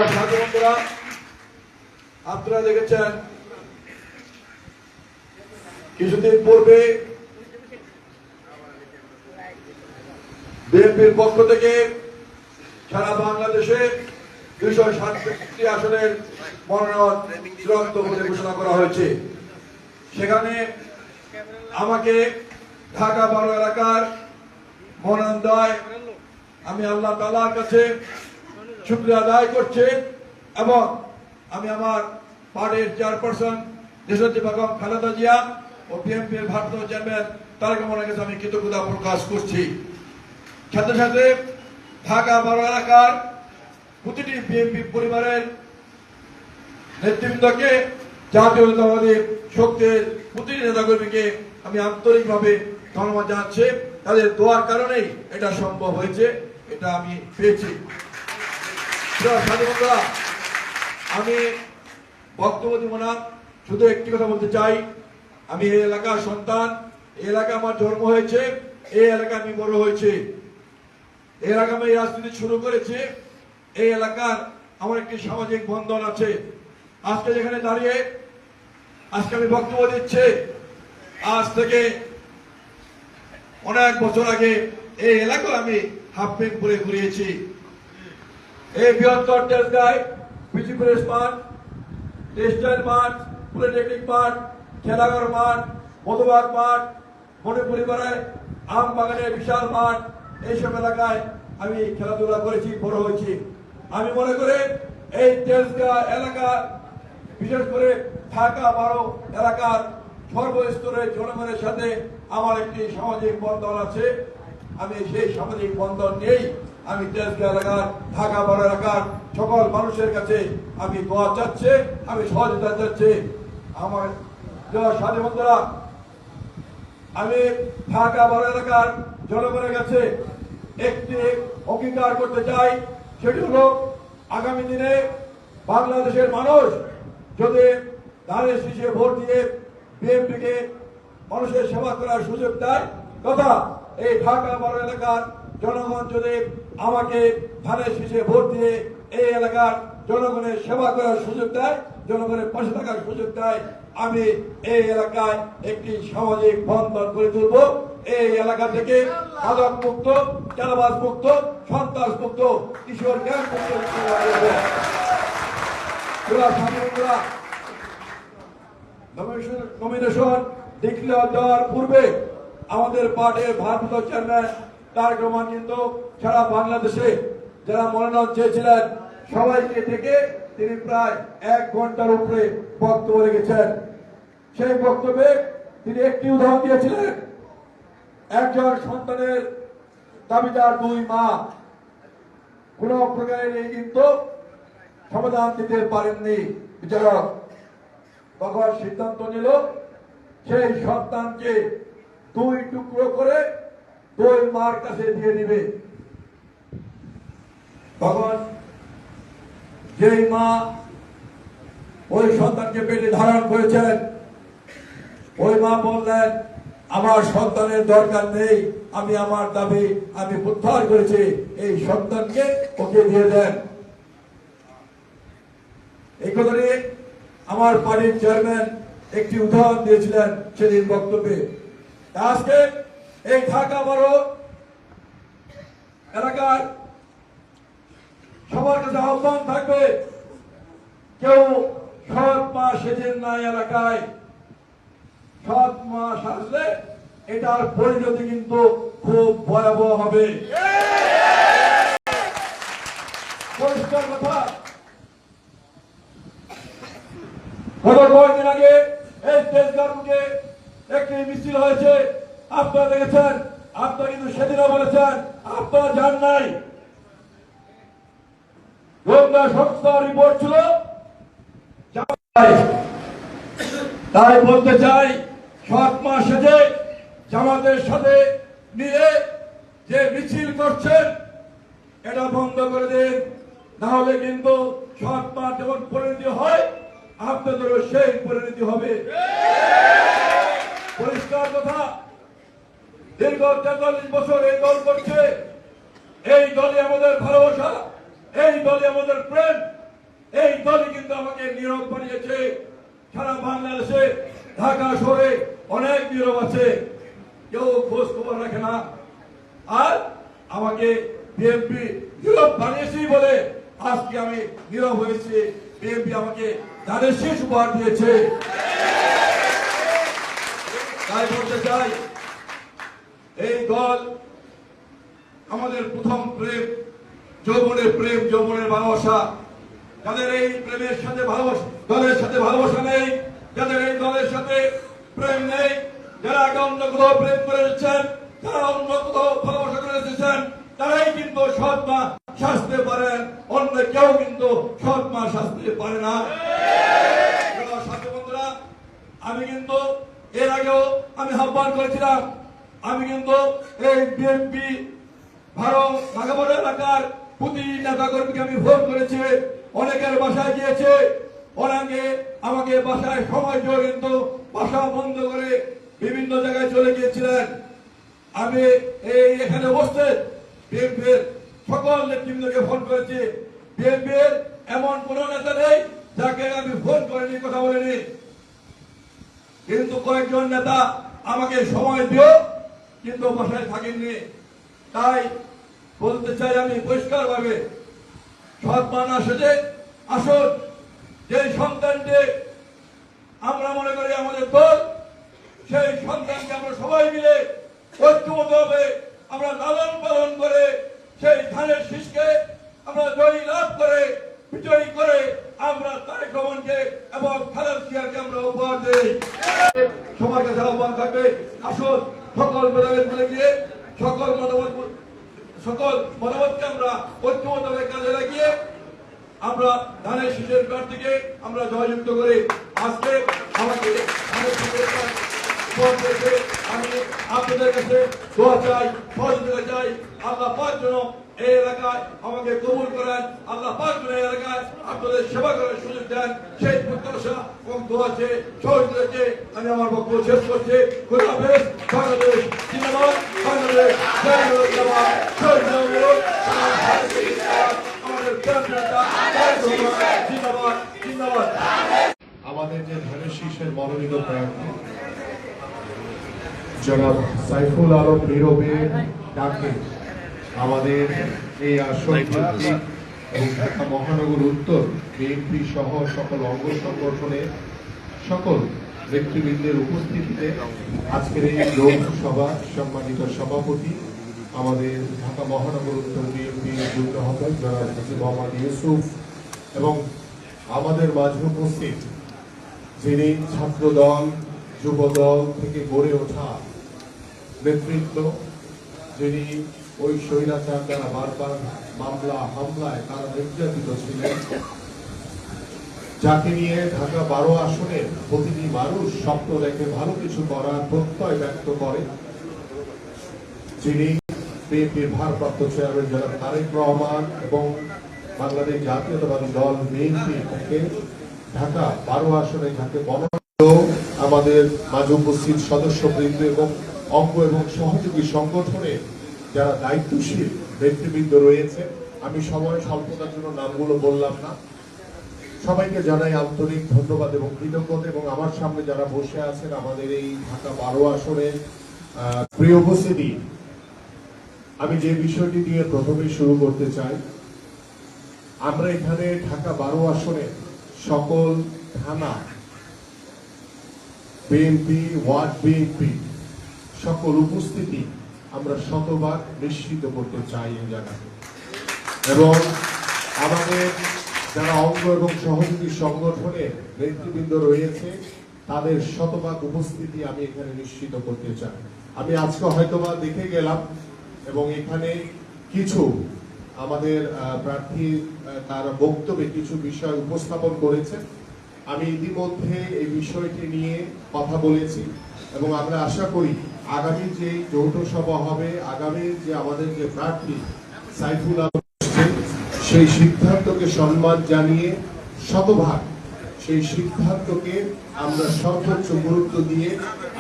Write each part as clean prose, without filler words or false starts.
বন্ধুরা, আপনারা দেখেছেন কিছুদিন পূর্বে বিএনপির পক্ষ থেকে সারা বাংলাদেশে 267টি আসনের মনোনয়ন চূড়ান্ত বলে ঘোষণা করা হয়েছে। সেখানে আমাকে ঢাকা 12 এলাকার মনোনয়ন দেয়, আমি আল্লাহ তাআলার কাছে শুকরিয়া আদায় করছি এবং আমি আমার পার্টির চেয়ারপারসন দেশনেত্রী বেগম খালেদা জিয়া ও বিএনপির ভারপ্রাপ্ত চেয়ারম্যান তারেক রহমানের কাছে আমি কৃতজ্ঞতা প্রকাশ করছি। সাথে সাথে ঢাকা 12 এলাকার প্রতিটি বিএনপি পরিবারের নেতৃবৃন্দকে, জাতীয়তাবাদী শক্তির প্রতিটি নেতাকর্মীকে আমি আন্তরিকভাবে ধন্যবাদ জানাচ্ছি। তাদের দোয়ার কারণেই এটা সম্ভব হয়েছে, এটা আমি পেয়েছি। আমি বক্তব্য দিব না, শুধু একটি কথা বলতে চাই, আমি এই এলাকার সন্তান, এই এলাকা আমার জন্ম হয়েছে, এই এলাকা আমি বড় হয়েছে, এই এলাকা আমি রাজনীতি শুরু করেছি, এই এলাকার আমার একটি সামাজিক বন্ধন আছে। আজকে যেখানে দাঁড়িয়ে আজকে আমি বক্তব্য দিচ্ছি, আজ থেকে অনেক বছর আগে এই এলাকা আমি হাফ প্যান্ট পরে ঘুরিয়েছি। এই বৃহত্তর তেজগাঁয় বিজি প্রেস মাঠ, টেক্সটাইল মাঠ, পলিটেকনিক মাঠ, খেলাঘর মাঠ, মধুবাগ মাঠ, মণিপুরি পাড়ায় আম বাগানের বিশাল মাঠ, এইসব এলাকায় আমি খেলাধুলা করেছি, বড় হয়েছি। আমি মনে করি এই তেজগাঁ এলাকা, বিশেষ করে ঢাকা 12 এলাকার সর্বস্তরের জনগণের সাথে আমার একটি সামাজিক বন্ধন আছে। আমি সেই সামাজিক বন্ধন নিয়েই আমি তেজগাঁ এলাকার, ঢাকা 12 এলাকার সকল মানুষের কাছে আমি দোয়া চাচ্ছি, আমি সহযোগিতা চাচ্ছি। আমার সাথী বন্ধুরা, আমি ঢাকা 12 এলাকার জনগণের কাছে একটি অঙ্গীকার করতে চাই, সেটি হল আগামী দিনে বাংলাদেশের মানুষ যদি ধানের শীষে ভোট দিয়ে বিএনপিকে মানুষের সেবা করার সুযোগ দেয়, তথা এই ঢাকা 12 এলাকার জনগণ যদি আমাকে ধানের শীষে ভোট দিয়ে এই এলাকার জনগণের সেবা করার সুযোগ দেয়, জনগণের পাশে থাকার সুযোগ দেয়, আমি এই এলাকায় একটি সামাজিক বন্ধন করে তুলব। এই এলাকা থেকে মাদক মুক্ত, চাঁদাবাজ মুক্ত, সন্ত্রাস মুক্ত, কিশোর গ্যাং মুক্ত নমিনেশন ডিক্লেয়ার দেওয়ার পূর্বে আমাদের পার্টির ভারপ্রাপ্ত চেয়ারম্যান তারেক রহমান কিন্তু সারা বাংলাদেশে যারা মনোনয়ন চেয়েছিলেন সবাইকে ডেকে তিনি প্রায় 1 ঘন্টার উপরে বক্তব্য রেখেছেন। সেই বক্তব্যে তিনি একটি উদাহরণ দিয়েছিলেন, একজন সন্তানের দাবিদার 2 মা কোন প্রকারের কিন্তু সমাধান দিতে পারেননি বিচারক। তখন সিদ্ধান্ত নিল সেই সন্তানকে 2 টুকরো করে 2 মার কাছে দিয়ে দিবে। তখন যেই মা ওই সন্তানকে পেটে ধারণ করেছেন, ওই মা বললেন, আমার সন্তানের দরকার নেই, আমি আমার দাবি আমি প্রত্যাহার করেছি, এই সন্তানকে ওকে দিয়ে দেন। এই কথা নিয়ে আমার পার্টির চেয়ারম্যান একটি উদাহরণ দিয়েছিলেন সেদিন বক্তব্যে। আজকে এই ঢাকা 12 এলাকার সবার কাছে আহ্বান থাকবে, কেউ সৎ মা সেজেন না এলাকায়। সৎ মা সাজলে এটার পরিণতি কিন্তু খুব ভয়াবহ হবে। পরিষ্কার কথা। গত কয়েকদিন আগে এই তেজগাঁর বুকে একটি মিছিল হয়েছে, আপনারা দেখেছেন, আপনারা কিন্তু সেদিনও বলেছেন আপনারা যান নাই। গোয়েন্দা সংস্থার রিপোর্ট ছিল। তাই বলতে চাই, সৎ মা সেজে জামাতের সাথে মিলে যে মিছিল করছেন এটা বন্ধ করে দিন, না হলে কিন্তু সৎ মা যেমন পরিণতি হয় আপনাদেরও সেই পরিণতি হবে। পরিষ্কার কথা। দীর্ঘ 43 বছর এই দল করছে, এই দলই আমাদের ভালোবাসা, এই দলই আমাদের প্রেম, এই দলই কিন্তু আমাকে নীরব বানিয়েছে। সারা বাংলাদেশে ঢাকা শহরে অনেক নীরব আছে, কেউ খোঁজ খবর রাখে না। আর আমাকে বিএনপি নীরব বানিয়েছি বলে আজকে আমি নীরব হয়েছি। বিএনপি আমাকে ধানের শীষ উপহার দিয়েছে। তাই বলতে চাই, এই দল আমাদের প্রথম প্রেম, যৌবনের প্রেম, যৌবনের ভালোবাসা। যাদের এই প্রেমের সাথে ভালোবাসা, দলের সাথে ভালোবাসা নেই, যাদের এই দলের সাথে প্রেম নেই, যারা আগে অন্য কোথাও প্রেম করে এসেছেন, যারা অন্য কোথাও ভালোবাসা করে এসেছেন, তারাই কিন্তু সৎ মা সাজতে পারেন, অন্য কেউ কিন্তু সৎ মা সাজতে পারে না। সাথী বন্ধুরা, আমি কিন্তু এর আগেও আমি আহ্বান করেছিলাম, আমি কিন্তু এই বিএনপি ভাগাবড় এলাকার প্রতি নেতা কর্মীকে আমি ফোন করেছি, অনেকের বাসায় গিয়েছে, অনেকে আমাকে বাসায় সময় দিয়ে কিন্তু বাসা বন্ধ করে বিভিন্ন জায়গায় চলে গিয়েছিলেন। আমি এই এখানে বসতে বিএনপির সকল নেতৃবৃন্দকে ফোন করেছি। বিএনপির এমন কোন নেতা নেই যাকে আমি ফোন করিনি, কথা বলিনি, কিন্তু কয়েকজন নেতা আমাকে সময় দিও কিন্তু বাসায় থাকেননি। তাই বলতে চাই আমি পরিষ্কার ভাবে, সৎ মান আসে আসুন, যে সন্তানটি আমরা মনে করি আমাদের দল, সেই সন্তানকে আমরা সবাই মিলে ঐক্যবদ্ধভাবে আমরা লালন পালন করে সেই ধানের শীষকে আমরা জয়ী লাভ করে বিজয়ী করে আমরা তারেক রহমানকে এবং খালেদা জিয়াকে আমরা উপহার দেই। সবার কাছে আহ্বান থাকবে, আসুন সকল মতামত বলে গিয়ে সকল মতামতকে আমরা ঐক্যবদ্ধভাবে কাজে লাগিয়ে আমরা ধানের শীষের প্রার্থীকে আমরা জয়যুক্ত করি। আজকে আমাকে আমি আপনাদের কাছে দোয়া চাই, সহযোগিতা চাই। আল্লাহ পাক যেন এই এলাকায় আমাকে কবুল করেন, আল্লাহ পাক যেন এই এলাকায় আপনাদের সেবা করার সুযোগ দেন, সেই প্রত্যাশা এবং দোয়া চেয়ে সহযোগিতা চেয়ে আমি আমার বক্তব্য শেষ করছি। খোদা হাফেজ। বাংলাদেশ জিন্দাবাদ, বাংলাদেশ জিন্দাবাদ, আমাদের জিন্দাবাদ জিন্দাবাদ। আমাদের যে ধানের শীষের মনোনীত প্রার্থী জনাব সাইফুল আলম নীরবের ডাকে আমাদের এই আসন এবং ঢাকা মহানগর উত্তর বিএনপি সহ সকল অঙ্গ সংগঠনের সকল ব্যক্তিবৃন্দের উপস্থিতিতে আজকের এই লোকসভা সম্মানিত সভাপতি আমাদের ঢাকা মহানগর উত্তর বিএনপি যুক্ত আহ্বায়ক জনাব মোহাম্মদ ইউসুফ এবং আমাদের মাঝে উপস্থিত যিনি ছাত্র দল যুব দল থেকে গড়ে ওঠা নেতৃত্ব, যিনি ওই স্বৈরাচার দ্বারা বারবার মামলা হামলায় তারা নির্যাতিত ছিলেন, যাকে নিয়ে ঢাকা 12 আসনের প্রতিটি মানুষ স্বপ্ন দেখে ভালো কিছু করার প্রত্যয় ব্যক্ত করে, যিনি বিএনপির ভারপ্রাপ্ত চেয়ারম্যান জনাব তারেক রহমান এবং বাংলাদেশ জাতীয়তাবাদী দল বিএনপি থেকে ঢাকা 12 আসনে যাকে আমাদের মাঝে উপস্থিত সদস্যবৃন্দ এবং অঙ্গ এবং সহযোগী সংগঠনের যারা দায়িত্বশীল ব্যক্তিবৃন্দ রয়েছে, আমি সময় স্বল্পতার জন্য নামগুলো বললাম না, সবাইকে জানাই আন্তরিক ধন্যবাদ এবং কৃতজ্ঞতা। এবং আমার সামনে যারা বসে আছেন আমাদের এই ঢাকা 12 আসনের প্রিয় উপস্থিতি, আমি যে বিষয়টি দিয়ে প্রথমে শুরু করতে চাই, আমরা এখানে ঢাকা 12 আসনে সকল থানা বিএনপি, ওয়ার্ড বিএনপি সকল উপস্থিতি আমরা শতভাগ নিশ্চিত করতে চাই এই জায়গাতে। এবং আমাদের যারা অঙ্গ এবং সহযোগী সংগঠনের নেতৃবৃন্দ রয়েছে তাদের শতভাগ উপস্থিতি আমি এখানে নিশ্চিত করতে চাই। আমি আজকে হয়তোবা দেখে গেলাম এবং এখানে কিছু আমাদের প্রার্থী তার বক্তব্যে কিছু বিষয় উপস্থাপন করেছেন। আমি ইতিমধ্যে এই বিষয়টি নিয়ে কথা বলেছি এবং আমরা আশা করি আগামী যে যৌথ সভা হবে, আগামী যে আমাদের যে প্রার্থী সাইফুল আলম, সেই সিদ্ধান্তকে সম্মান জানিয়ে শতভাগ সেই সিদ্ধান্তকে আমরা সর্বোচ্চ গুরুত্ব দিয়ে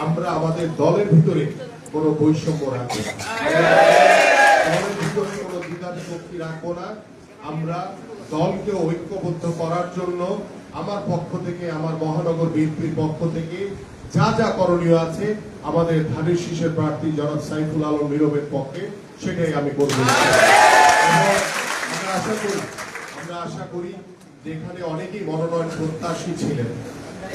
আমরা আমাদের দলের ভিতরে কোনো বৈষম্য রাখবো না, দলের ভিতরে কোনো দ্বিধা বিভক্তি রাখবো না। আমরা দলকে ঐক্যবদ্ধ করার জন্য আমার পক্ষ থেকে, আমার মহানগর বিএনপির পক্ষ থেকে যা যা করণীয় আছে আমাদের ধানের শীষের প্রার্থী জনাব সাইফুল আলম নীরবের পক্ষে সেটাই আমি করব। এবং আমরা আশা করি যে এখানে অনেকেই মনোনয়ন প্রত্যাশী ছিলেন,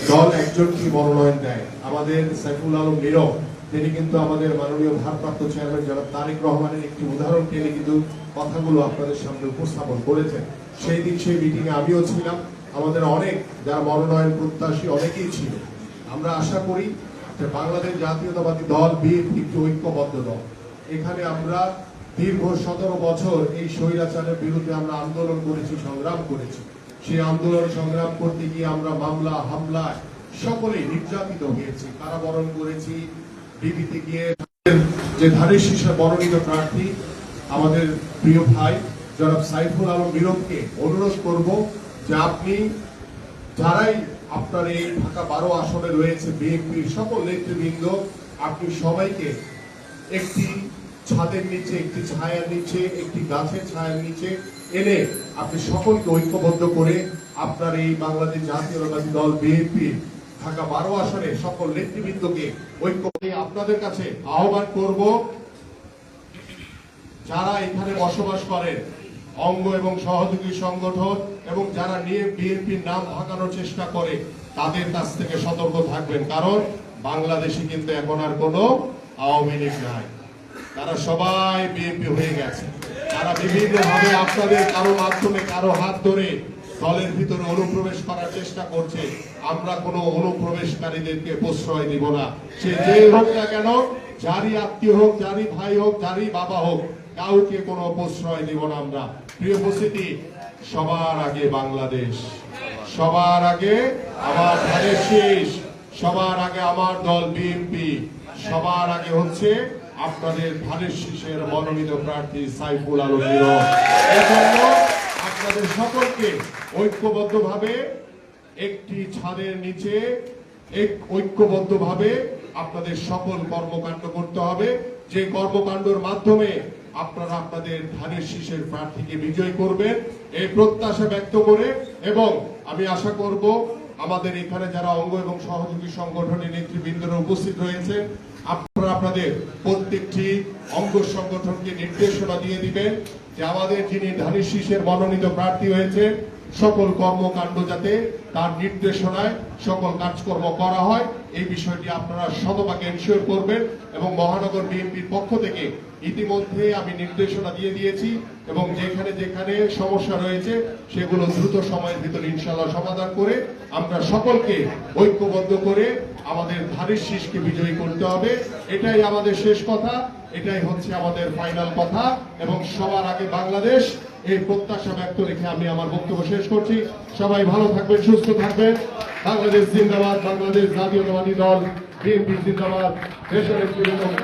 দল একজনকে মনোনয়ন দেয়, আমাদের সাইফুল আলম নীরব, তিনি কিন্তু আমাদের মাননীয় ভারপ্রাপ্ত চেয়ারম্যান জনাব তারেক রহমানের একটি উদাহরণ টেনে কিন্তু কথাগুলো আপনাদের সামনে উপস্থাপন করেছেন। সেই দিন সেই মিটিং এ আমিও ছিলাম, আমাদের অনেক যারা মনোনয়ন প্রত্যাশী অনেকেই ছিল। আমরা আশা করি যে বাংলাদেশ জাতীয়তাবাদী দল বিএনপি একটি ঐক্যবদ্ধ দল। এখানে আমরা দীর্ঘ 17 বছর এই স্বৈরাচারের বিরুদ্ধে আমরা আন্দোলন করেছি, সংগ্রাম করেছি। সেই আন্দোলন সংগ্রাম করতে গিয়ে আমরা মামলা হামলায় সকলেই নির্যাতিত হয়েছি, কারাবরণ করেছি। ডিবিতে গিয়ে যে ধানের শীষের মনোনীত প্রার্থী আমাদের প্রিয় ভাই জনাব সাইফুল আলম নীরবকে অনুরোধ করব যে আপনি যারাই আপনার এই ঢাকা 12 আসনে রয়েছে বিএনপির সকল নেতৃবৃন্দ, আপনি সবাইকে একটি ছাদের নিচে, একটি ছায়ার নিচে, একটি গাছের ছায়ার নিচে এনে আপনি সকলকে ঐক্যবদ্ধ করে আপনার এই বাংলাদেশ জাতীয়তাবাদী দল বিএনপি ঢাকা 12 আসনে সকল নেতৃবৃন্দকে ঐক্য আপনাদের কাছে আহ্বান করব, যারা এখানে বসবাস করেন অঙ্গ এবং সহযোগী সংগঠন এবং যারা নিয়ে বিএনপির নাম ভাঙানোর চেষ্টা করে তাদের কাছ থেকে সতর্ক থাকবেন। কারণ বাংলাদেশে কিন্তু এখন আর কোনো আওয়ামী লীগ নাই, তারা সবাই বিএনপি হয়ে গেছে। তারা বিভিন্ন ভাবে আপনাদের কারো মাধ্যমে, কারো হাত ধরে দলের ভিতরে অনুপ্রবেশ করার চেষ্টা করছে। আমরা কোনো অনুপ্রবেশকারীদেরকে প্রশ্রয় দিব না, সে যে হোক না কেন, যারই আত্মীয় হোক, যারই ভাই হোক, যারই বাবা হোক, কাউকে কোনো প্রশ্রয় দিব না আমরা। প্রিয় উপস্থিতি, সবার আগে বাংলাদেশ, সবার আগে আমার ধানের শীষ, সবার আগে আমার দল বিএনপি, সবার আগে হচ্ছে আপনাদের ধানের শীষের মনোনীত প্রার্থী সাইফুল আলম নীরব। এজন্য আপনাদের সকলকে ঐক্যবদ্ধভাবে একটি ছাদের নিচে ঐক্যবদ্ধভাবে আপনাদের সকল কর্মকাণ্ড করতে হবে, যে কর্মকাণ্ডের মাধ্যমে আপনারা আপনাদের ধানের শীষের প্রার্থীকে বিজয় করবেন এই প্রত্যাশা ব্যক্ত করে। এবং আমি আশা করব আমাদের এখানে যারা অঙ্গ এবং সহযোগী সংগঠনের নেতৃবৃন্দরা উপস্থিত রয়েছে, আপনারা আপনাদের প্রত্যেকটি অঙ্গ সংগঠনকে নির্দেশনা দিয়ে দিবেন যে আমাদের যিনি ধানের শীষের মনোনীত প্রার্থী হয়েছে সকল কর্মকাণ্ড যাতে তার নির্দেশনায় সকল কাজকর্ম করা হয়, এই বিষয়টি আপনারা শতভাগ এনশিওর করবেন। এবং মহানগর বিএনপির পক্ষ থেকে ইতিমধ্যে আমি নির্দেশনা দিয়ে দিয়েছি এবং যেখানে যেখানে সমস্যা রয়েছে সেগুলো দ্রুত সময়ের ভিতরে ইনশাআল্লাহ সমাধান করে আমরা সকলকে ঐক্যবদ্ধ করে আমাদের ধানের শীষকে বিজয়ী করতে হবে। এটাই আমাদের শেষ কথা, এটাই হচ্ছে আমাদের ফাইনাল কথা। এবং সবার আগে বাংলাদেশ, এই প্রত্যাশা ব্যক্ত রেখে আমি আমার বক্তব্য শেষ করছি। সবাই ভালো থাকবেন, সুস্থ থাকবেন। বাংলাদেশ জিন্দাবাদ, বাংলাদেশ জাতীয়তাবাদী দল বিএনপি জিন্দাবাদ, দেশের জিন্দাবাদ।